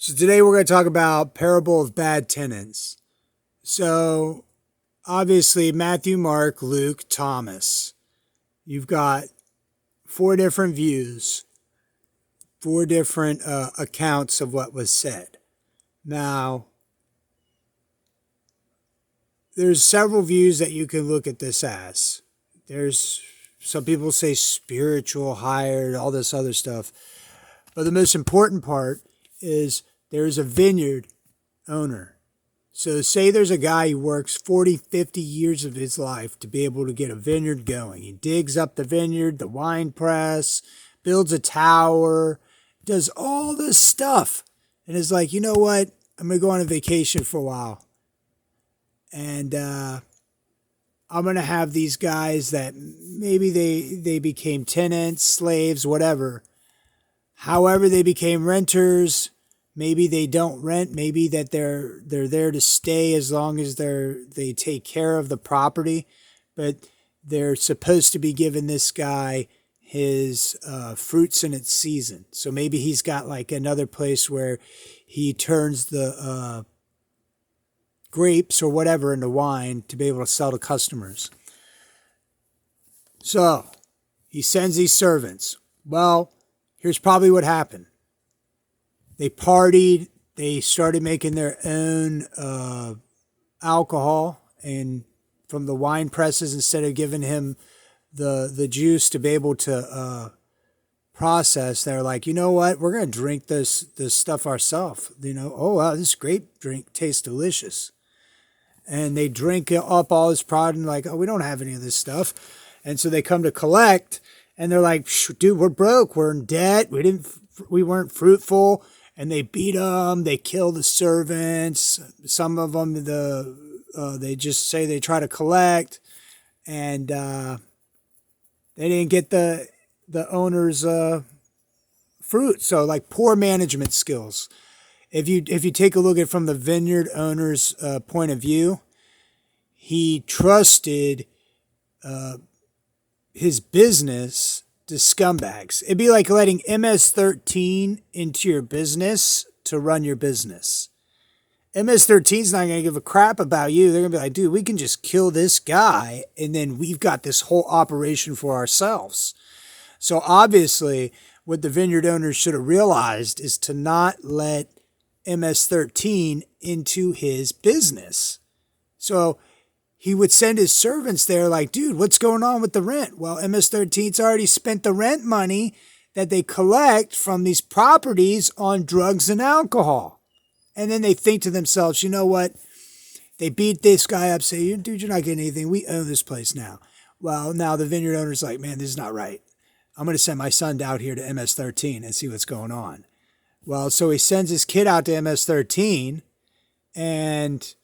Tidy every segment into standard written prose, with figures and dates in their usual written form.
So today we're going to talk about parable of bad tenants. So obviously Matthew, Mark, Luke, Thomas. You've got four different views, four different accounts of what was said. Now, there's several views that you can look at this as. There's some people say spiritual, higher, all this other stuff. But the most important part is there's a vineyard owner. So say there's a guy who works 40, 50 years of his life to be able to get a vineyard going. He digs up the vineyard, the wine press, builds a tower, does all this stuff. And is like, you know what? I'm going to go on a vacation for a while. And I'm going to have these guys that maybe they became tenants, slaves, whatever. However, they became renters. Maybe they don't rent. Maybe that they're there to stay as long as they take care of the property. But they're supposed to be giving this guy his fruits in its season. So maybe he's got like another place where he turns the grapes or whatever into wine to be able to sell to customers. So he sends these servants. Well, here's probably what happened. They partied. They started making their own alcohol and from the wine presses instead of giving him the juice to be able to process. They're like, you know what? We're going to drink this stuff ourselves. You know, oh, wow, this grape drink tastes delicious. And they drink up all this product and like, oh, we don't have any of this stuff. And so they come to collect and they're like, dude, we're broke. We're in debt. We weren't fruitful. And they beat them. They kill the servants. Some of them, they just say they try to collect, and they didn't get the owner's fruit. So like poor management skills. If you take a look at it from the vineyard owner's point of view, he trusted his business to scumbags. It'd be like letting MS-13 into your business to run your business. MS-13's not going to give a crap about you. They're going to be like, dude, we can just kill this guy, and then we've got this whole operation for ourselves. So obviously, what the vineyard owners should have realized is to not let MS-13 into his business. So he would send his servants there like, dude, what's going on with the rent? Well, MS-13's already spent the rent money that they collect from these properties on drugs and alcohol. And then they think to themselves, you know what? They beat this guy up, say, dude, you're not getting anything. We own this place now. Well, now the vineyard owner's like, man, this is not right. I'm going to send my son out here to MS-13 and see what's going on. Well, so he sends his kid out to MS-13, and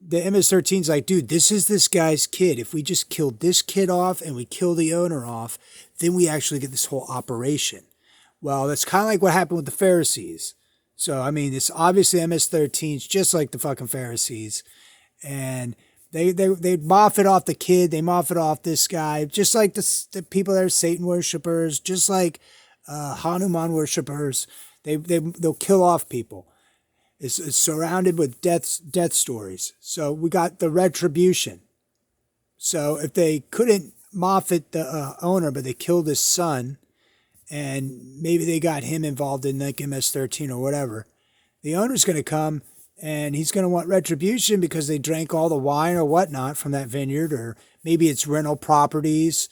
the MS-13's like, dude, this is this guy's kid. If we just killed this kid off and we kill the owner off, then we actually get this whole operation. Well, that's kind of like what happened with the Pharisees. So, I mean, it's obviously MS-13's just like the fucking Pharisees. And they moff it off the kid. They moff it off this guy. Just like the people that are Satan worshipers, just like Hanuman worshipers. They'll kill off people. It's surrounded with death stories. So we got the retribution. So if they couldn't moffat the owner, but they killed his son, and maybe they got him involved in like MS-13 or whatever, the owner's going to come and he's going to want retribution because they drank all the wine or whatnot from that vineyard, or maybe it's rental properties,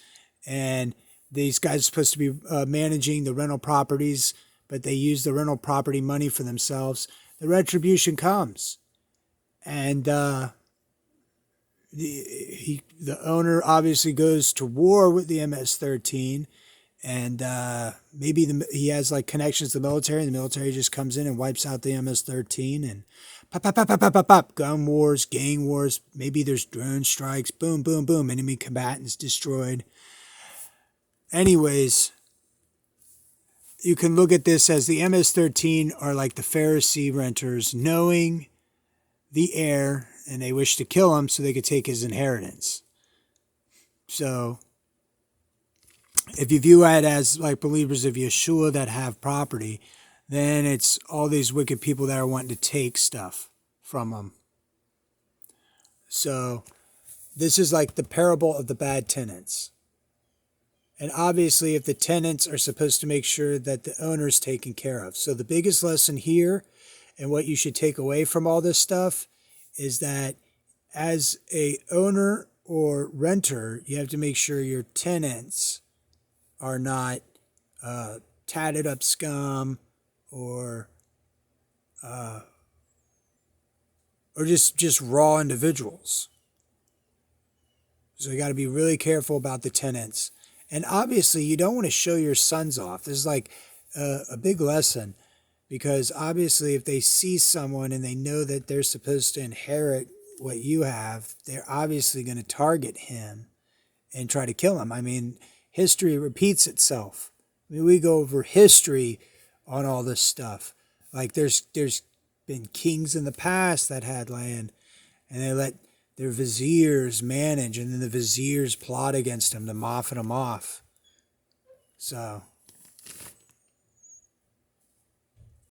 and these guys are supposed to be managing the rental properties, but they use the rental property money for themselves. The retribution comes, and the owner obviously goes to war with the MS-13, and maybe he has like connections to the military, and the military just comes in and wipes out the MS-13, and pop, gun wars, gang wars. Maybe there's drone strikes, boom, boom, boom, enemy combatants destroyed. Anyways, you can look at this as the MS-13 are like the Pharisee renters knowing the heir, and they wish to kill him so they could take his inheritance. So if you view it as like believers of Yeshua that have property, then it's all these wicked people that are wanting to take stuff from them. So this is like the parable of the bad tenants. And obviously, if the tenants are supposed to make sure that the owner's taken care of. So the biggest lesson here and what you should take away from all this stuff is that as a owner or renter, you have to make sure your tenants are not tatted up scum or just raw individuals. So you got to be really careful about the tenants. And obviously, you don't want to show your sons off. This is like a big lesson, because obviously if they see someone and they know that they're supposed to inherit what you have, they're obviously going to target him and try to kill him. I mean, history repeats itself. I mean, we go over history on all this stuff. Like there's been kings in the past that had land, and they let their viziers manage, and then the viziers plot against them to moffin them off. So